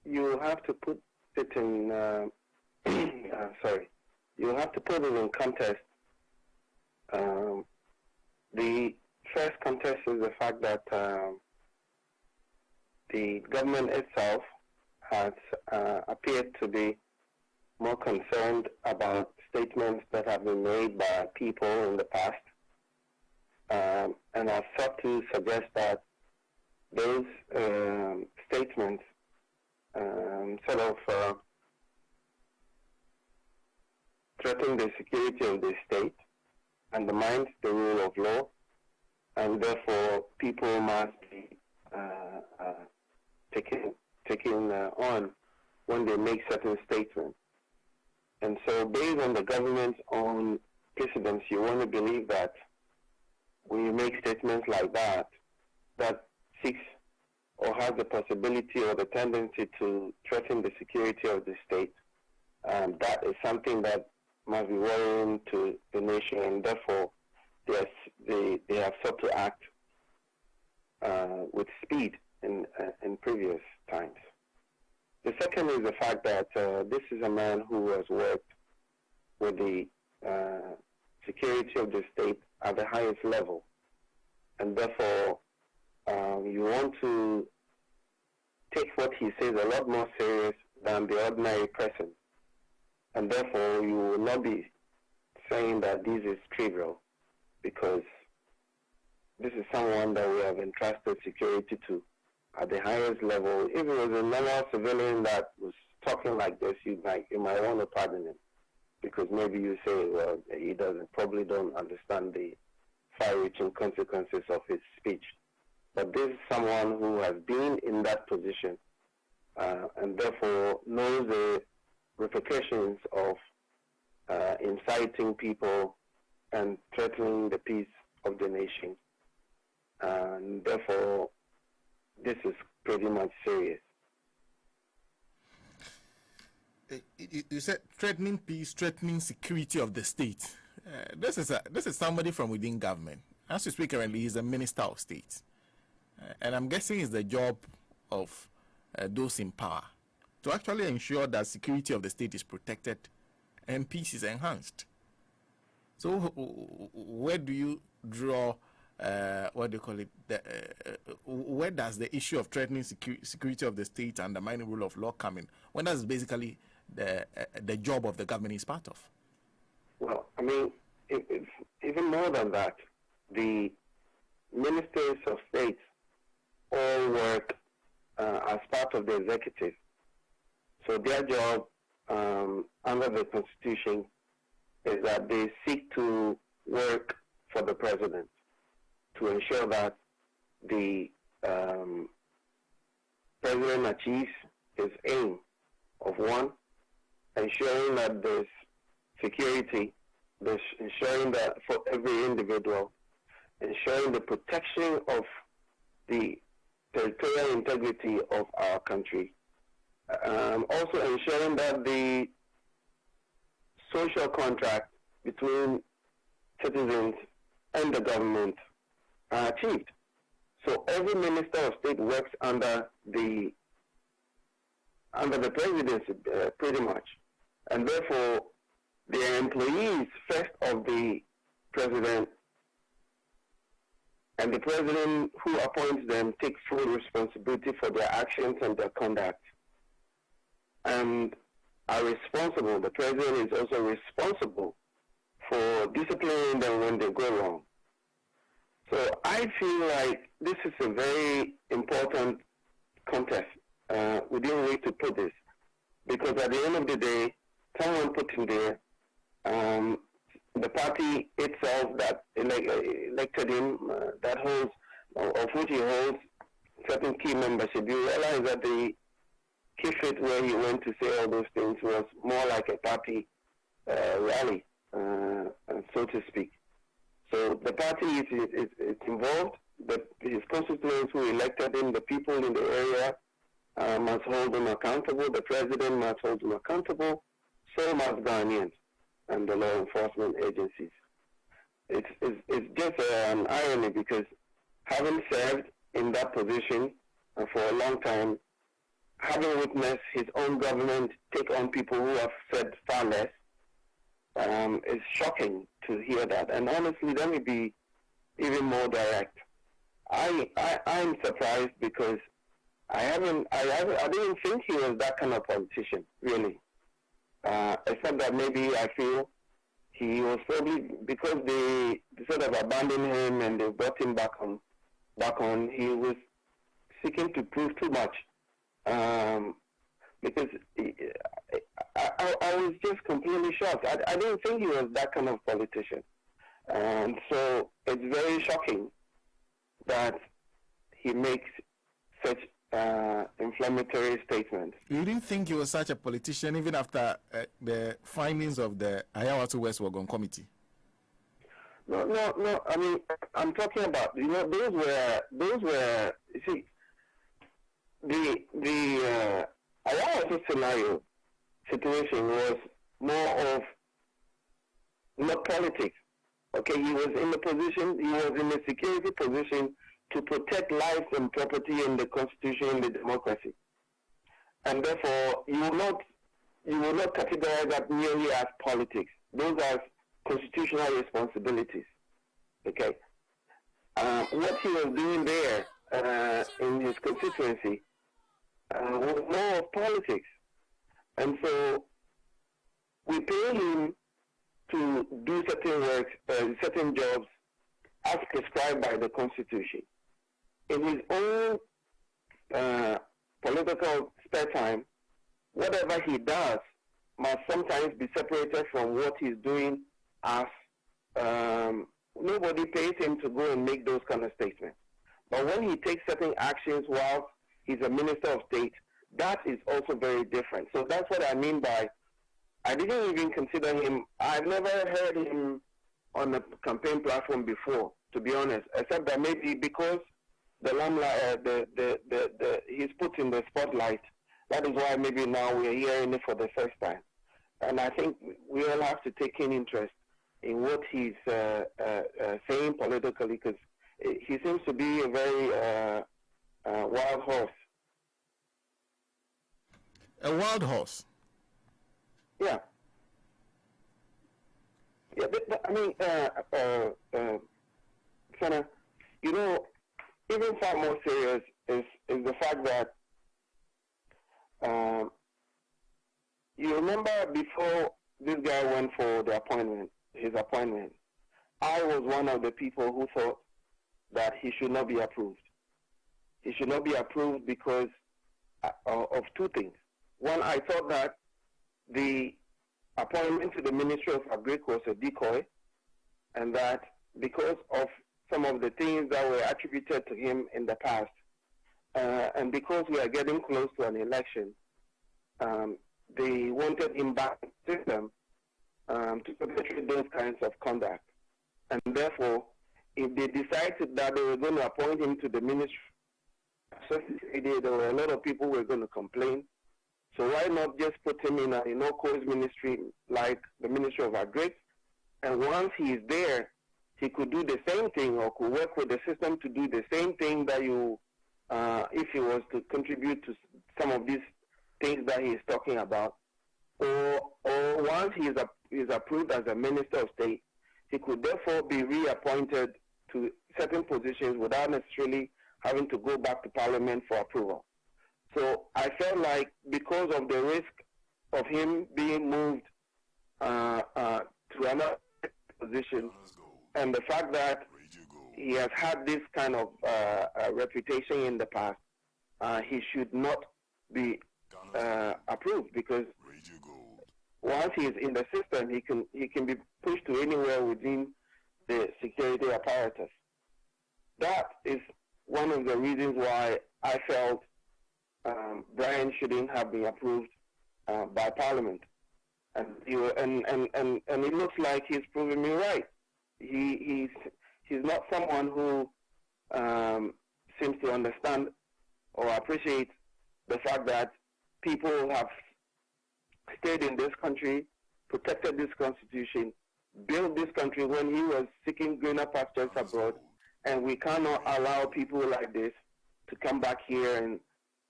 You have to put it in. You have to put it in context. The first context is the fact that the government itself has appeared to be more concerned about statements that have been made by people in the past, and have sought to suggest that those statements sort of threaten the security of the state, undermines the rule of law, and therefore people must be taken on when they make certain statements. And so based on the government's own precedents, you want to believe that when you make statements like that, that seeks or has the possibility or the tendency to threaten the security of the state, that is something that must be worrying to the nation, and therefore they have sought to act with speed in previous times. The second is the fact that this is a man who has worked with the security of the state at the highest level, and therefore you want to take what he says a lot more serious than the ordinary person, and therefore you will not be saying that this is trivial, because this is someone that we have entrusted security to at the highest level. If it was a normal civilian that was talking like this, you might want to pardon him, because maybe you say, well, he probably don't understand the far-reaching consequences of his speech. But this is someone who has been in that position and therefore knows the repercussions of inciting people and threatening the peace of the nation. And therefore, this is pretty much serious. You said threatening peace, threatening security of the state. This is somebody from within government. As we speak currently, he's a minister of state. And I'm guessing it's the job of those in power to actually ensure that security of the state is protected and peace is enhanced. So where do you draw, what do you call it, where does the issue of threatening security of the state and undermining rule of law come in, when that's basically the job of the government is part of? Well, I mean, it's even more than that. The ministers of state all work as part of the executive. So their job under the Constitution is that they seek to work for the president to ensure that the president achieves his aim of, one, ensuring that there's security, there's ensuring that for every individual, ensuring the protection of the territorial integrity of our country, also ensuring that the social contract between citizens and the government are achieved. So every minister of state works under the presidency, pretty much, and therefore they are employees first of the president, and the president who appoints them takes full responsibility for their actions and their conduct, and are responsible. The president is also responsible for disciplining them when they go wrong. So I feel like this is a very important contest within which to put this, because at the end of the day, someone put in there, the party itself that elected him, that holds, of which he holds certain key membership, you realize that the key fit where he went to say all those things was more like a party rally, so to speak. So the party is involved, but his constituents who elected him, the people in the area must hold him accountable, the president must hold him accountable, so must Ghanaians and the law enforcement agencies. It's just an irony, because having served in that position for a long time, having witnessed his own government take on people who have said far less, it's shocking to hear that. And honestly, let me be even more direct. I'm surprised because I didn't think he was that kind of politician, really. Except that maybe I feel he was probably, because they sort of abandoned him and they brought him back on, he was seeking to prove too much. Because I was just completely shocked. I didn't think he was that kind of politician. And so it's very shocking that he makes such inflammatory statements. You didn't think he was such a politician even after the findings of the Ayawaso West Wagon Committee? No. I mean, I'm talking about, those were, you see, the Ayawaso scenario situation was more of not politics. Okay, he was in a security position to protect lives and property and the Constitution and the democracy. And therefore, you will not categorize that merely as politics. Those are constitutional responsibilities. Okay? What he was doing there in his constituency was more of politics. And so we pay him to do certain work, certain jobs as prescribed by the Constitution. In his own political spare time, whatever he does must sometimes be separated from what he's doing, as nobody pays him to go and make those kind of statements. But when he takes certain actions while he's a minister of state, that is also very different. So that's what I mean by, I didn't even consider him, I've never heard him on a campaign platform before, to be honest, except that maybe because the limelight, he's put in the spotlight. That is why maybe now we're hearing it for the first time. And I think we all have to take in interest in what he's saying politically, because he seems to be a very wild horse. A wild horse? Yeah. Yeah, but I mean, Sena, even far more serious is the fact that you remember before this guy went for his appointment, I was one of the people who thought that he should not be approved. He should not be approved because of two things. One, I thought that the appointment to the Ministry of Agric was a decoy, and that because of some of the things that were attributed to him in the past, and because we are getting close to an election, they wanted him back in the system to perpetrate those kinds of conduct. And therefore, if they decided that they were going to appoint him to the ministry, there were a lot of people who were going to complain. So why not just put him in a no-course ministry like the Ministry of Agric? And once he is there, he could do the same thing, or could work with the system to do the same thing that if he was to contribute to some of these things that he is talking about. Or once he is approved as a Minister of State, he could therefore be reappointed to certain positions without necessarily having to go back to Parliament for approval. So I felt like because of the risk of him being moved to another position, and the fact that he has had this kind of reputation in the past, he should not be approved, because once he is in the system, he can be pushed to anywhere within the security apparatus. That is one of the reasons why I felt Bryan shouldn't have been approved by Parliament, and it looks like he's proving me right. He's not someone who seems to understand or appreciate the fact that people have stayed in this country, protected this constitution, built this country when he was seeking greener pastures abroad, and we cannot allow people like this to come back here and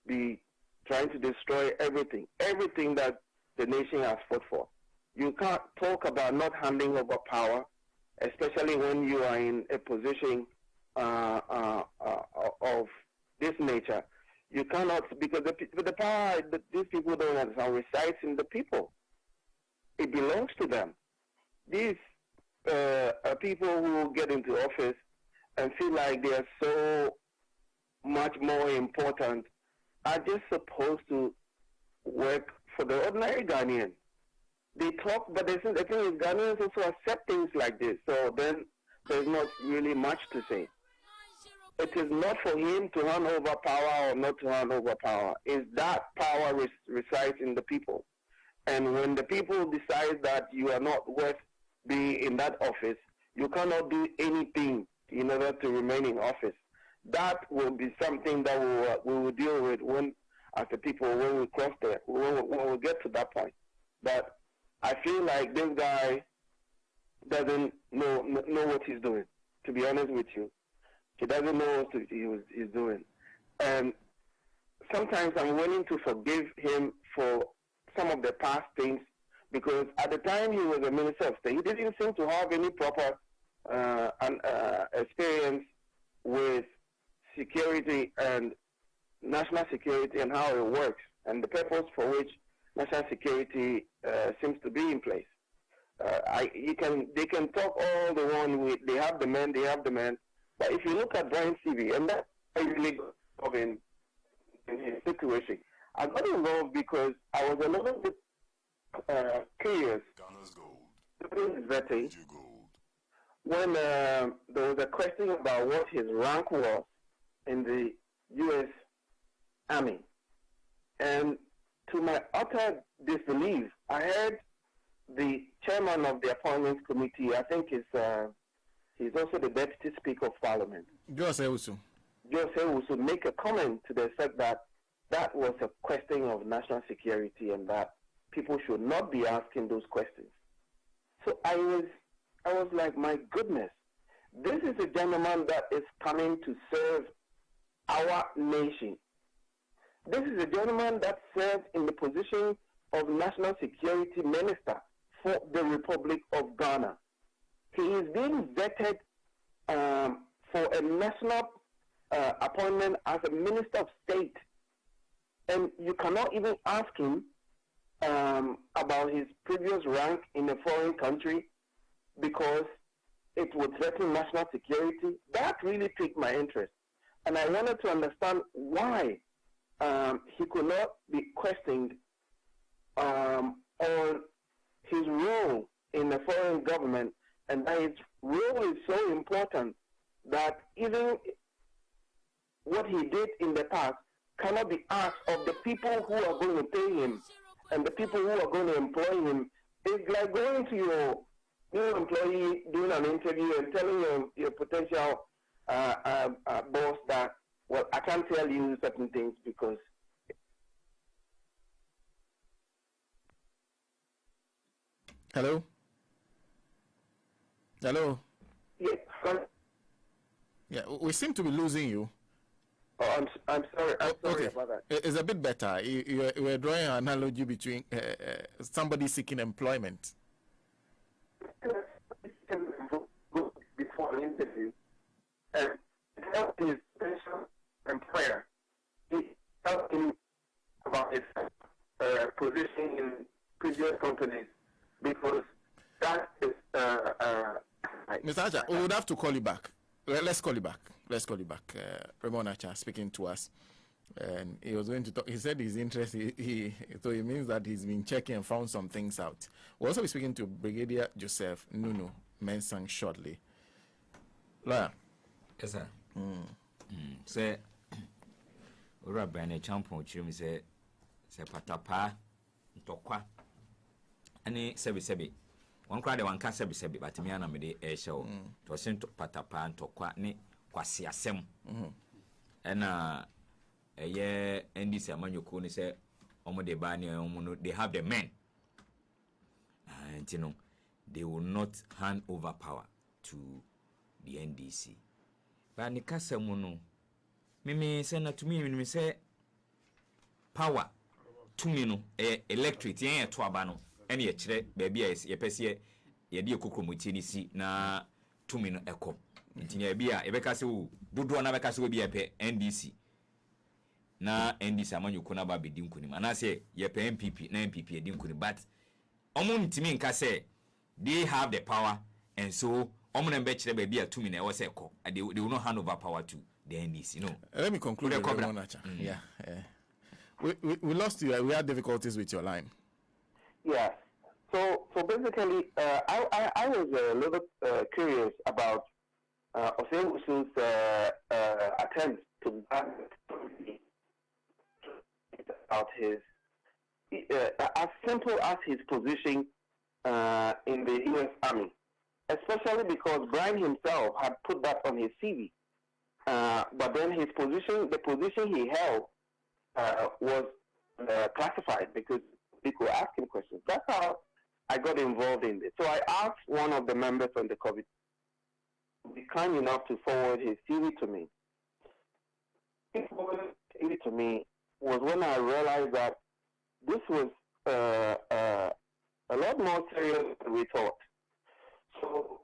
be trying to destroy everything that the nation has fought for. You can't talk about not handing over power, especially when you are in a position of this nature. You cannot, because the power that these people don't understand resides in the people. It belongs to them. These people who get into office and feel like they are so much more important are just supposed to work for the ordinary Ghanaian. They talk, but the thing is, Ghanaians also accept things like this. So then there's not really much to say. It is not for him to hand over power or not to hand over power. It's that power resides in the people. And when the people decide that you are not worth being in that office, you cannot do anything in order to remain in office. That will be something that we will deal with when, as a people, when we cross there, when we get to that point. But I feel like this guy doesn't know what he's doing, to be honest with you. He doesn't know what he's doing. And sometimes I'm willing to forgive him for some of the past things, because at the time he was a minister of state, he didn't seem to have any proper experience with security and national security and how it works and the purpose for which national security seems to be in place. They can talk all they want. They have the men. But if you look at Bryan's CV, and that's really good in his situation. I got involved because I was a little bit curious. Ghana's gold. Vetting. When there was a question about what his rank was in the U.S. Army. And to my utter disbelief, I heard the chairman of the appointments committee, I think he's also the deputy speaker of parliament. Jose Usu make a comment to the effect that that was a question of national security and that people should not be asking those questions. So I was like, my goodness, this is a gentleman that is coming to serve our nation. This is a gentleman that served in the position of National Security Minister for the Republic of Ghana. He is being vetted for a national appointment as a Minister of State. And you cannot even ask him about his previous rank in a foreign country because it would threaten national security. That really piqued my interest. And I wanted to understand why he could not be questioned on his role in the foreign government, and that his role is so important that even what he did in the past cannot be asked of the people who are going to pay him and the people who are going to employ him. It's like going to your new employee, doing an interview and telling your potential boss that, well, I can't tell you certain things because... Hello? Yes. Yeah, we seem to be losing you. Oh, I'm sorry. I'm sorry about that. It's a bit better. You were drawing an analogy between somebody seeking employment. Before an interview, and tell his potential employer, he told him about his position in previous companies, because that is Mr. Acha, we would have to call you back. Let's call you back. Raymond Acha speaking to us, and he was going to talk. He said he's interested. So it means that he's been checking and found some things out. We'll also be speaking to Brigadier Joseph Nunu Mensang shortly. Lawyer. Yes, sir. Say, Bryan Acheampong chim say patapa ntokwa. Ani sebi. One crowd one can sebi, but me and me the show. To send to patapa ntokwa ni kwasi asem. And a year and this amanyoko ni say omo de bani omo they have the men. And you know they will not hand over power to the NDC. But ni kasa mono. Mimi say na to me say power tumi no electric yen to aba no ene ye kire baby ye pese ye de kokromotie ni si na tumi no ekọ ntinya bia ye beka se wo dodo na beka se wo bia pe NDC na NDC amanyuko na ba bedi nkunim anase ye pe MPP na MPP edi nkunim but omo ntimi nka se they have the power and so omo na be kire baby atumi na e wo se ekọ they will not hand over power to the NDC. No. Let me conclude with Raymond Acheampong. Yeah. We lost you. We had difficulties with your line. Yeah. So basically, I was a little curious about Osei attempt to ban about his as simple as his position in the U.S. Army, especially because Bryan himself had put that on his CV. But then his position, the position he held, was classified because people were asking questions. That's how I got involved in this. So I asked one of the members on the COVID to be kind enough to forward his CV to me. He forwarded his CV to me was when I realized that this was a lot more serious than we thought. So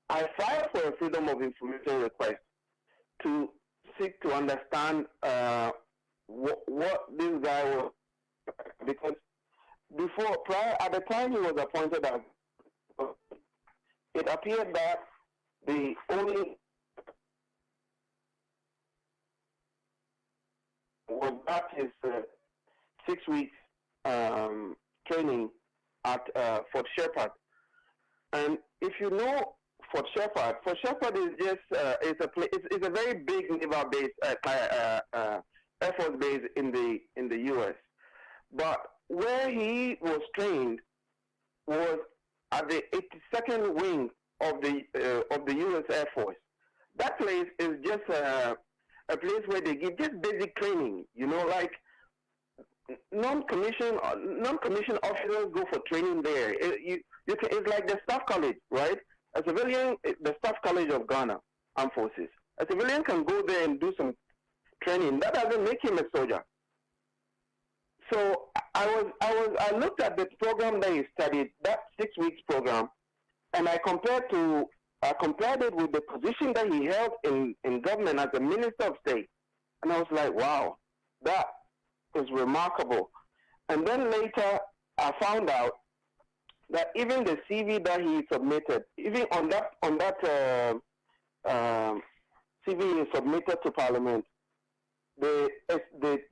I filed for a Freedom of Information request to seek to understand what this guy was, because at the time he was appointed as, it appeared that the only was that his 6 weeks training at Fort Shepherd, and if you know Fort Shepherd is just it's a very big naval base, Air Force base in the U.S. But where he was trained was at the 82nd wing of the U.S. Air Force. That place is just a place where they give just basic training. You know, like non-commissioned officers go for training there. It's like the Staff College, right? A civilian, the Staff College of Ghana Armed Forces. A civilian can go there and do some training. That doesn't make him a soldier. So I looked at the program that he studied, that 6 weeks program, and I compared it with the position that he held in government as a Minister of State. And I was like, wow, that is remarkable. And then later I found out that even the CV that he submitted, even on that CV he submitted to Parliament, the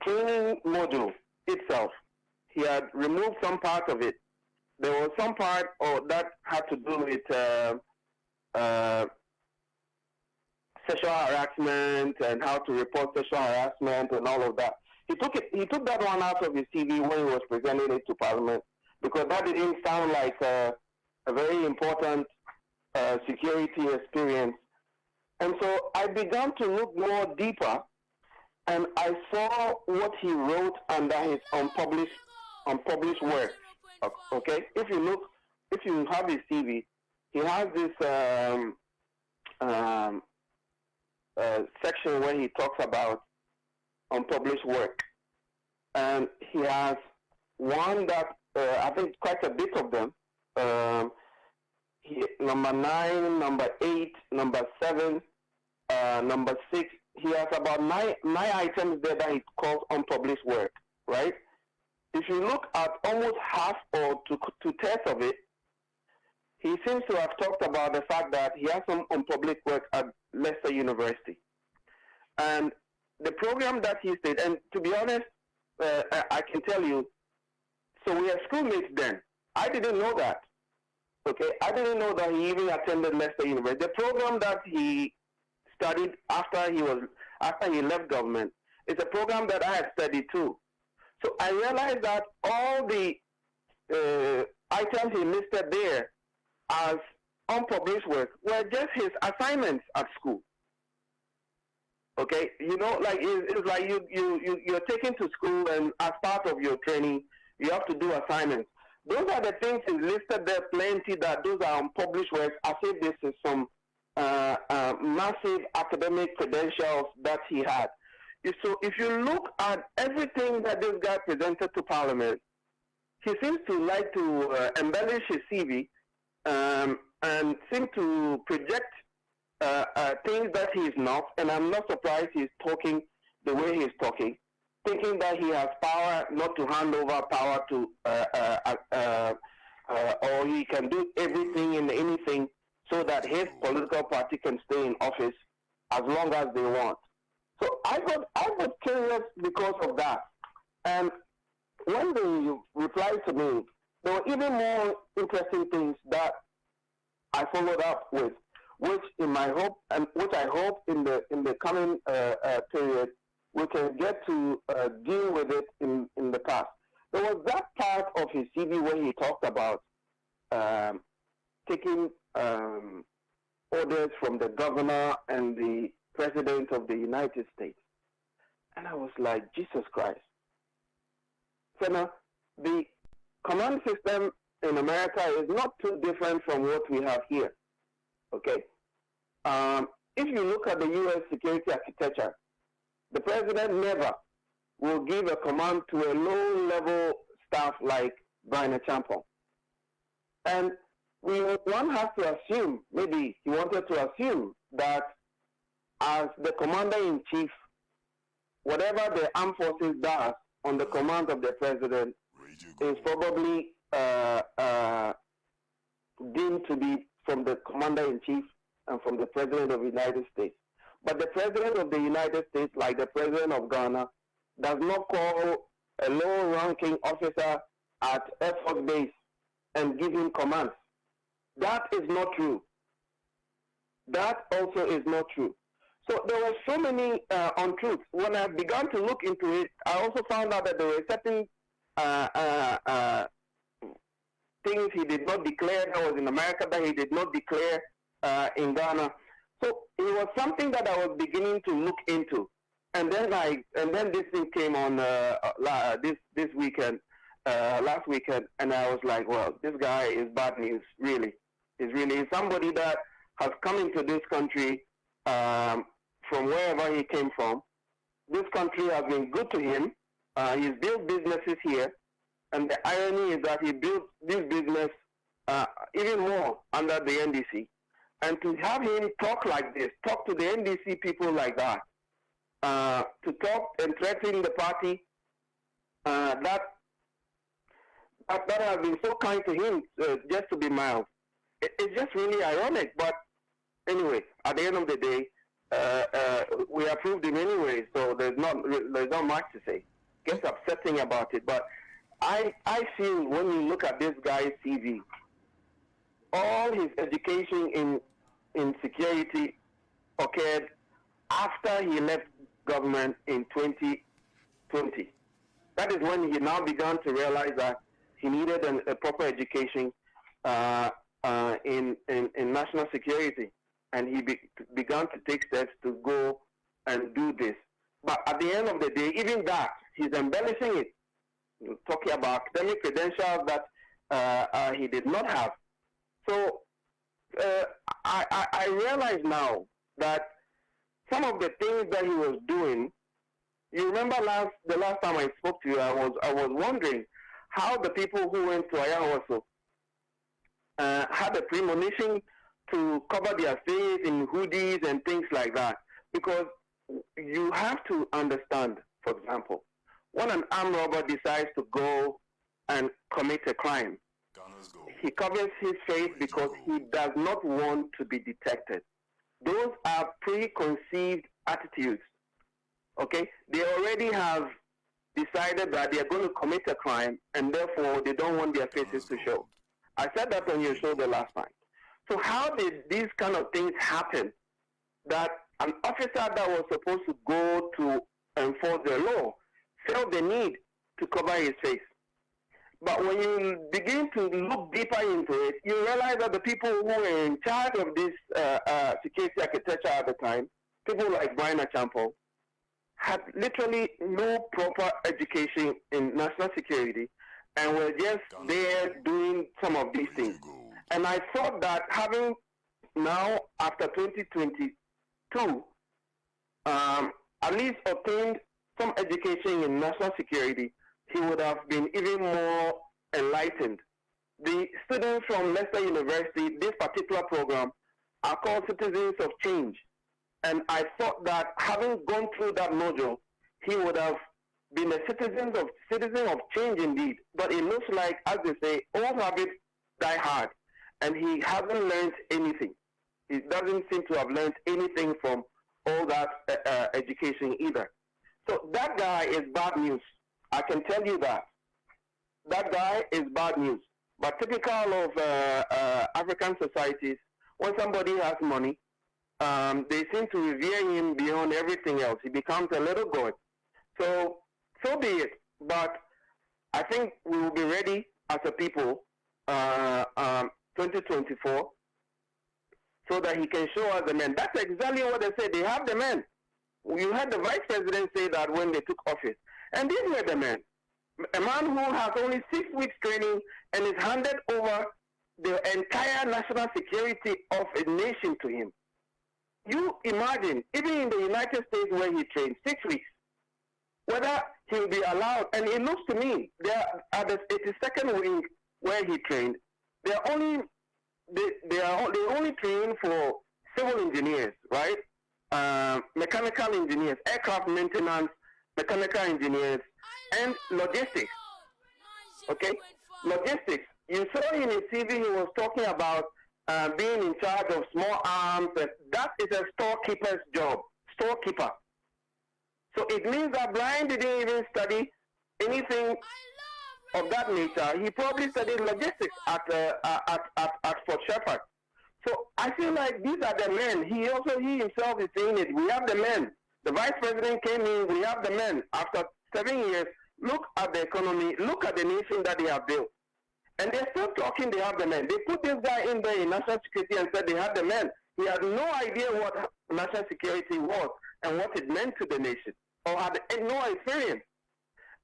training module itself, he had removed some part of it. There was some part that had to do with sexual harassment and how to report sexual harassment and all of that. He took that one out of his CV when he was presenting it to Parliament, because that didn't sound like a very important security experience. And so I began to look more deeper, and I saw what he wrote under his unpublished work. Okay, if you have his CV, he has this section where he talks about unpublished work, and he has one that I think quite a bit of them. Number 9, number 8, number 7, number 6. He has about nine items there that he calls unpublished work, right? If you look at almost half or two-thirds of it, he seems to have talked about the fact that he has some unpublished work at Leicester University. And the program that he stayed, and to be honest, I can tell you, so we were schoolmates then. I didn't know that. Okay, I didn't know that he even attended Leicester University. The program that he studied after he left government is a program that I had studied too. So I realized that all the items he listed there as unpublished work were just his assignments at school. Okay, you know, like it's like you're taken to school, and as part of your training, you have to do assignments. Those are the things he listed there, plenty, that those are unpublished works, as if this is some massive academic credentials that he had. So if you look at everything that this guy presented to Parliament, he seems to like to embellish his CV and seem to project things that he is not. And I'm not surprised he's talking the way he's talking, thinking that he has power not to hand over power to, or he can do everything and anything so that his political party can stay in office as long as they want. So I got curious because of that. And when they replied to me, there were even more interesting things that I followed up with, which in my hope and which I hope in the coming period we can get to deal with it in the past. There was that part of his CV where he talked about taking orders from the governor and the president of the United States. And I was like, Jesus Christ. Sena, the command system in America is not too different from what we have here. Okay? If you look at the U.S. security architecture, the president never will give a command to a low-level staff like Bryan Acheampong. And one has to assume, maybe he wanted to assume, that as the commander-in-chief, whatever the armed forces does on the command of the president is probably deemed to be from the commander-in-chief and from the president of the United States. But the president of the United States, like the president of Ghana, does not call a low-ranking officer at Air Force Base and give him commands. That is not true. That also is not true. So there were so many untruths. When I began to look into it, I also found out that there were certain things he did not declare that was in America that he did not declare in Ghana. So it was something that I was beginning to look into. And then this thing came on this weekend, last weekend, and I was like, well, this guy is bad news, really. He's somebody that has come into this country from wherever he came from. This country has been good to him. He's built businesses here, and the irony is that he built this business even more under the NDC. And to have him talk like this, talk to the NDC people like that, to talk and threaten the party that has been so kind to him, just to be mild, it's just really ironic. But anyway, at the end of the day, we approved him anyway, so there's not much to say. Gets upsetting about it, but I feel when you look at this guy's CV, all his education in security occurred after he left government in 2020. That is when he now began to realize that he needed a proper education in national security, and he began to take steps to go and do this. But at the end of the day, even that, he's embellishing it, talking about academic credentials that he did not have. So I realize now that some of the things that he was doing, you remember the last time I spoke to you, I was wondering how the people who went to Ayahuasca had a premonition to cover their face in hoodies and things like that. Because you have to understand, for example, when an armed robber decides to go and commit a crime, he covers his face because he does not want to be detected. Those are preconceived attitudes. Okay? They already have decided that they are going to commit a crime, and therefore they don't want their faces to show. I said that on your show the last time. So how did these kind of things happen, that an officer that was supposed to go to enforce the law felt the need to cover his face? But when you begin to look deeper into it, you realize that the people who were in charge of this security architecture at the time, people like Bryan Acheampong, had literally no proper education in national security and were just there doing some of these things. And I thought that having now, after 2022, at least obtained some education in national security, he would have been even more enlightened. The students from Leicester University, this particular program, are called Citizens of Change. And I thought that having gone through that module, he would have been a citizen of change indeed. But it looks like, as they say, old habits die hard. And he hasn't learned anything. He doesn't seem to have learned anything from all that education either. So that guy is bad news. I can tell you that. That guy is bad news. But typical of African societies, when somebody has money, they seem to revere him beyond everything else. He becomes a little god. So be it. But I think we will be ready as a people 2024 so that he can show us the men. That's exactly what they say. They have the men. You heard the vice president say that when they took office. And these were the men. A man who has only 6 weeks training and is handed over the entire national security of a nation to him. You imagine, even in the United States where he trained 6 weeks, whether he will be allowed, and it looks to me, there at the 82nd wing where he trained, they only train for civil engineers, right? Mechanical engineers, aircraft maintenance, mechanical engineers, and logistics. Okay? Logistics. You saw in his CV he was talking about being in charge of small arms. That is a storekeeper's job. Storekeeper. So it means that Bryan didn't even study anything of that nature. He probably studied logistics at Fort Shepherd. So I feel like these are the men. He himself is saying it. We have the men. The vice president came in. We have the men. After 7 years, look at the economy. Look at the nation that they have built. And they're still talking they have the men. They put this guy in there in national security and said they have the men. He had no idea what national security was and what it meant to the nation, or had no experience.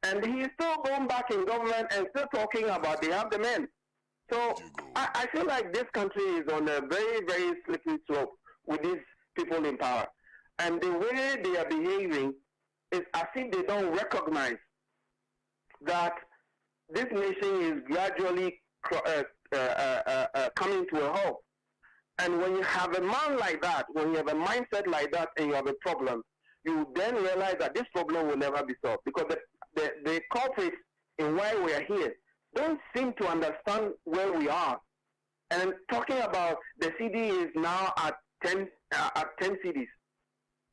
And he's still going back in government and still talking about they have the men. So I feel like this country is on a very, very slippery slope with these people in power. And the way they are behaving is as if they don't recognize that this nation is gradually coming to a halt. And when you have a man like that, when you have a mindset like that and you have a problem, you then realize that this problem will never be solved, because the culprits in why we are here don't seem to understand where we are. And talking about the CD is now at 10 CDs,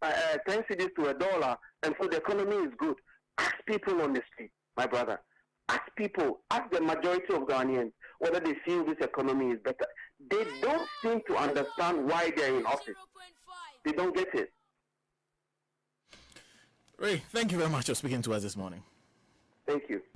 10 CDs to $1, and so the economy is good. Ask people on the street, my brother. Ask people, ask the majority of Ghanaians whether they feel this economy is better. They don't seem to understand why they're in office. They don't get it. Ray, thank you very much for speaking to us this morning. Thank you.